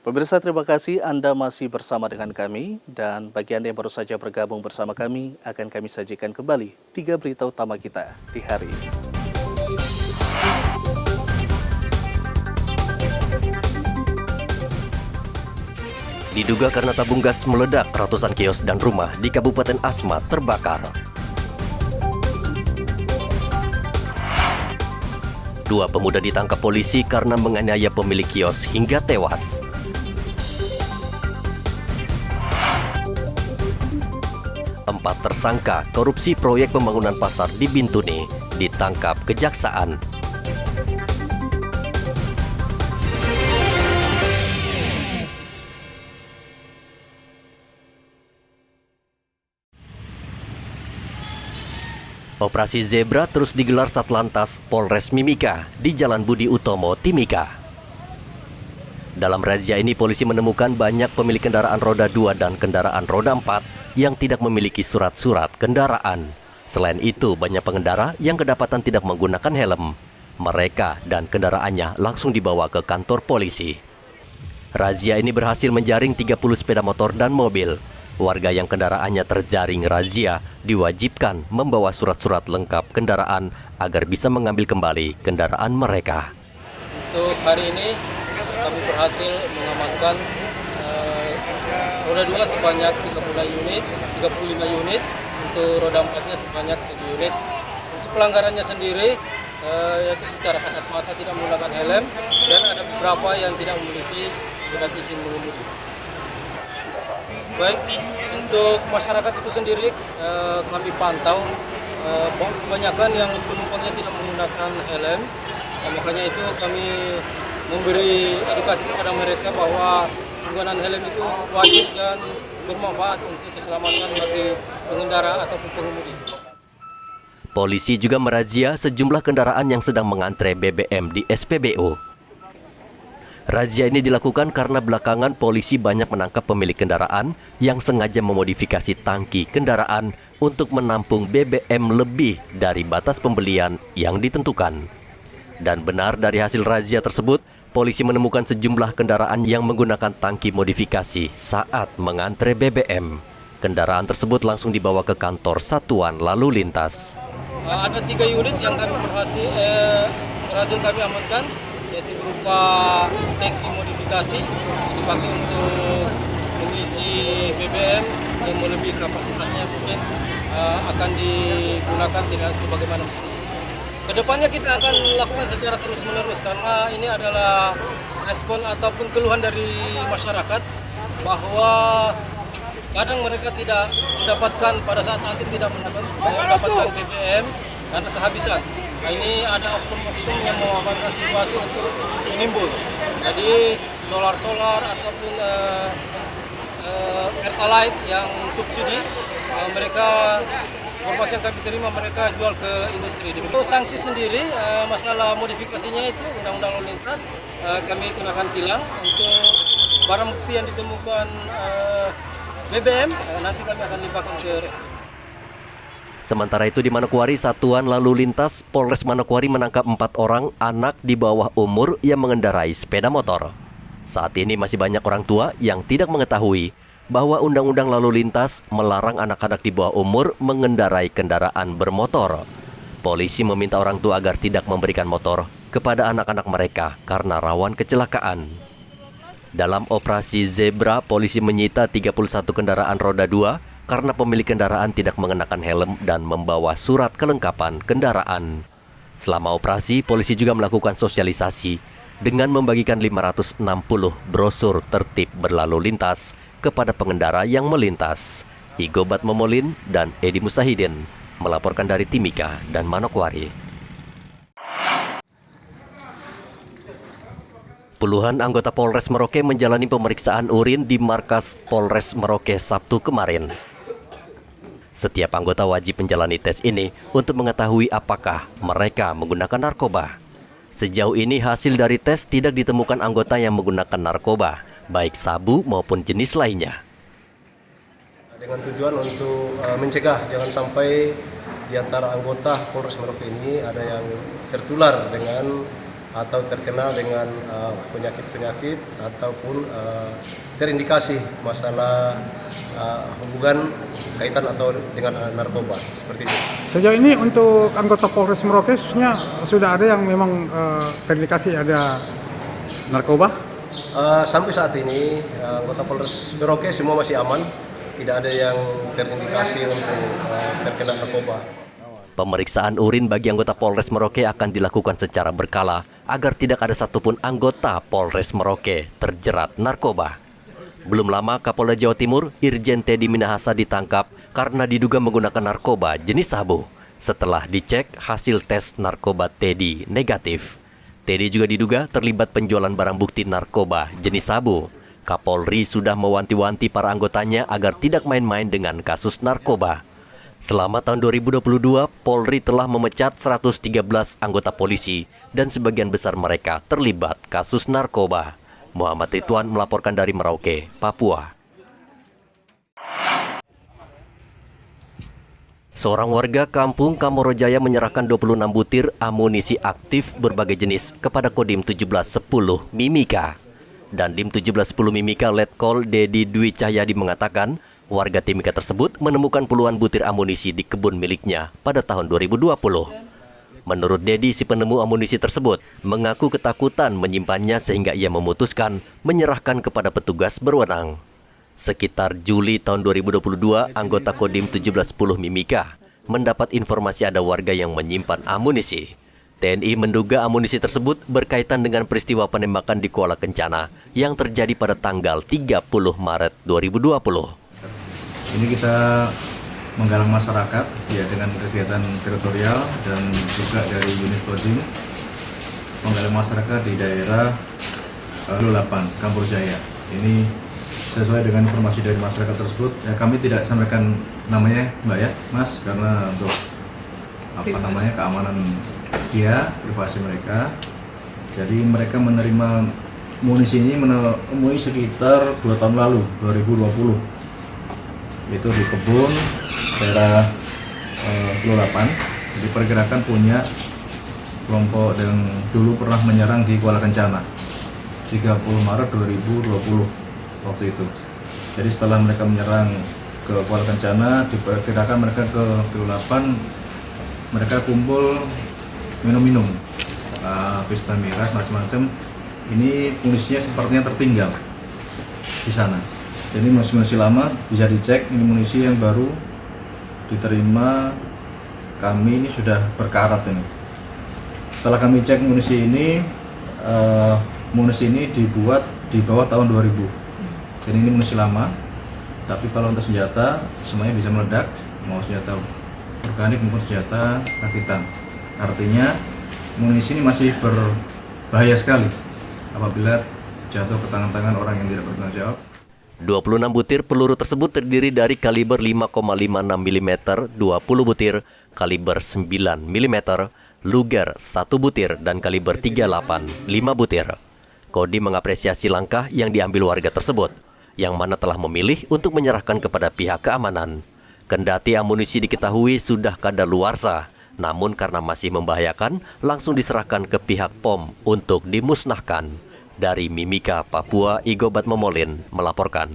Pemirsa, terima kasih Anda masih bersama dengan kami, dan bagi Anda yang baru saja bergabung bersama kami, akan kami sajikan kembali 3 berita utama kita di hari ini. Diduga karena tabung gas meledak, ratusan kios dan rumah di Kabupaten Asmat terbakar. 2 pemuda ditangkap polisi karena menganiaya pemilik kios hingga tewas. 4 tersangka korupsi proyek pembangunan pasar di Bintuni ditangkap kejaksaan. Operasi Zebra terus digelar Satlantas Polres Mimika di Jalan Budi Utomo, Timika. Dalam razia ini polisi menemukan banyak pemilik kendaraan roda 2 dan kendaraan roda 4 yang tidak memiliki surat-surat kendaraan. Selain itu, banyak pengendara yang kedapatan tidak menggunakan helm. Mereka dan kendaraannya langsung dibawa ke kantor polisi. Razia ini berhasil menjaring 30 sepeda motor dan mobil. Warga yang kendaraannya terjaring razia diwajibkan membawa surat-surat lengkap kendaraan agar bisa mengambil kembali kendaraan mereka. Untuk hari ini kami berhasil mengamankan roda 2 sebanyak 35 unit, untuk roda 4-nya sebanyak 7 unit. Untuk pelanggarannya sendiri yaitu secara kasat mata tidak menggunakan helm dan ada beberapa yang tidak memiliki surat izin mengemudi. Baik, untuk masyarakat itu sendiri kami pantau kebanyakan yang penumpangnya tidak menggunakan helm. Makanya itu kami memberi edukasi kepada mereka bahwa penggunaan helm itu wajib dan bermanfaat untuk keselamatan bagi pengendara ataupun pengemudi. Polisi juga merazia sejumlah kendaraan yang sedang mengantre BBM di SPBU. Razia ini dilakukan karena belakangan polisi banyak menangkap pemilik kendaraan yang sengaja memodifikasi tangki kendaraan untuk menampung BBM lebih dari batas pembelian yang ditentukan. Dan benar dari hasil razia tersebut, polisi menemukan sejumlah kendaraan yang menggunakan tangki modifikasi saat mengantre BBM. Kendaraan tersebut langsung dibawa ke kantor Satuan Lalu Lintas. Ada 3 unit yang kami berhasil kami amankan, yaitu berupa tangki modifikasi dipakai untuk mengisi BBM yang melebihi kapasitasnya, mungkin akan digunakan tidak sebagaimana mestinya. Kedepannya kita akan lakukan secara terus-menerus karena ini adalah respon ataupun keluhan dari masyarakat bahwa kadang mereka tidak mendapatkan pada saat antri tidak mendapatkan BBM karena kehabisan. Nah, ini ada oknum-oknum yang memanfaatkan situasi untuk menimbul. Jadi solar ataupun Pertalite yang subsidi, mereka informasi yang kami terima mereka jual ke industri. Untuk sanksi sendiri, masalah modifikasinya itu Undang-Undang Lalu Lintas, kami kenakan tilang. Untuk barang bukti yang ditemukan BBM, nanti kami akan limpahkan ke Reskrim. Sementara itu di Manokwari, Satuan Lalu Lintas Polres Manokwari menangkap 4 orang anak di bawah umur yang mengendarai sepeda motor. Saat ini masih banyak orang tua yang tidak mengetahui bahwa Undang-Undang Lalu Lintas melarang anak-anak di bawah umur mengendarai kendaraan bermotor. Polisi meminta orang tua agar tidak memberikan motor kepada anak-anak mereka karena rawan kecelakaan. Dalam operasi Zebra, polisi menyita 31 kendaraan roda 2 karena pemilik kendaraan tidak mengenakan helm dan membawa surat kelengkapan kendaraan. Selama operasi, polisi juga melakukan sosialisasi dengan membagikan 560 brosur tertib berlalu lintas kepada pengendara yang melintas. Igobat Momolin dan Edi Musahidin melaporkan dari Timika dan Manokwari. Puluhan anggota Polres Merauke menjalani pemeriksaan urin di markas Polres Merauke Sabtu kemarin. Setiap anggota wajib menjalani tes ini untuk mengetahui apakah mereka menggunakan narkoba. Sejauh ini hasil dari tes tidak ditemukan anggota yang menggunakan narkoba, baik sabu maupun jenis lainnya. Dengan tujuan untuk mencegah jangan sampai di antara anggota Polres Merauke ini ada yang tertular dengan atau terkena dengan penyakit-penyakit ataupun terindikasi masalah hubungan kaitan atau dengan narkoba, seperti itu. Sejauh ini untuk anggota Polres Merauke khususnya sudah ada yang memang terindikasi ada narkoba? Sampai saat ini anggota Polres Merauke semua masih aman, tidak ada yang terindikasi untuk terkena narkoba. Pemeriksaan urin bagi anggota Polres Merauke akan dilakukan secara berkala agar tidak ada satupun anggota Polres Merauke terjerat narkoba. Belum lama Kapolda Jawa Timur, Irjen Teddy Minahasa ditangkap karena diduga menggunakan narkoba jenis sabu. Setelah dicek, hasil tes narkoba Teddy negatif. Teddy juga diduga terlibat penjualan barang bukti narkoba jenis sabu. Kapolri sudah mewanti-wanti para anggotanya agar tidak main-main dengan kasus narkoba. Selama tahun 2022, Polri telah memecat 113 anggota polisi dan sebagian besar mereka terlibat kasus narkoba. Muhammad Ridwan melaporkan dari Merauke, Papua. Seorang warga kampung Kamorojaya menyerahkan 26 butir amunisi aktif berbagai jenis kepada Kodim 1710 Mimika. Dan Dim 1710 Mimika Letkol Dedi Dwi Cahyadi mengatakan, warga Timika tersebut menemukan puluhan butir amunisi di kebun miliknya pada tahun 2020. Menurut Dedi, si penemu amunisi tersebut mengaku ketakutan menyimpannya sehingga ia memutuskan menyerahkan kepada petugas berwenang. Sekitar Juli tahun 2022, anggota Kodim 1710 Mimika mendapat informasi ada warga yang menyimpan amunisi. TNI menduga amunisi tersebut berkaitan dengan peristiwa penembakan di Kuala Kencana yang terjadi pada tanggal 30 Maret 2020. Ini kita menggalang masyarakat ya dengan kegiatan teritorial dan juga dari unit Kodim menggalang masyarakat di daerah 8 Kamorojaya. Ini sesuai dengan informasi dari masyarakat tersebut. Ya, kami tidak sampaikan namanya, Mbak ya, Mas, karena untuk keamanan dia, privasi mereka. Jadi mereka menerima munisi ini menemui sekitar 2 tahun lalu, 2020. Itu di kebun daerah Kilo 8. Diperkirakan punya kelompok yang dulu pernah menyerang di Kuala Kencana 30 Maret 2020 waktu itu. Jadi setelah mereka menyerang ke Kuala Kencana, diperkirakan mereka ke Kilo 8, mereka kumpul minum-minum, pesta miras macam-macam. Ini munisinya sepertinya tertinggal di sana. Jadi munisi lama bisa dicek, ini munisi yang baru diterima kami ini sudah berkarat ini. Setelah kami cek munisi ini dibuat di bawah tahun 2000. Jadi ini munisi lama. Tapi kalau untuk senjata semuanya bisa meledak, mau senjata organik maupun senjata rakitan. Artinya munisi ini masih berbahaya sekali apabila jatuh ke tangan-tangan orang yang tidak bertanggung jawab. 26 butir peluru tersebut terdiri dari kaliber 5,56 mm, 20 butir, kaliber 9 mm, Luger 1 butir, dan kaliber 38, 5 butir. Kodim mengapresiasi langkah yang diambil warga tersebut, yang mana telah memilih untuk menyerahkan kepada pihak keamanan. Kendati amunisi diketahui sudah kadaluarsa, namun karena masih membahayakan, langsung diserahkan ke pihak POM untuk dimusnahkan. Dari Mimika, Papua, Igobat Momolin melaporkan.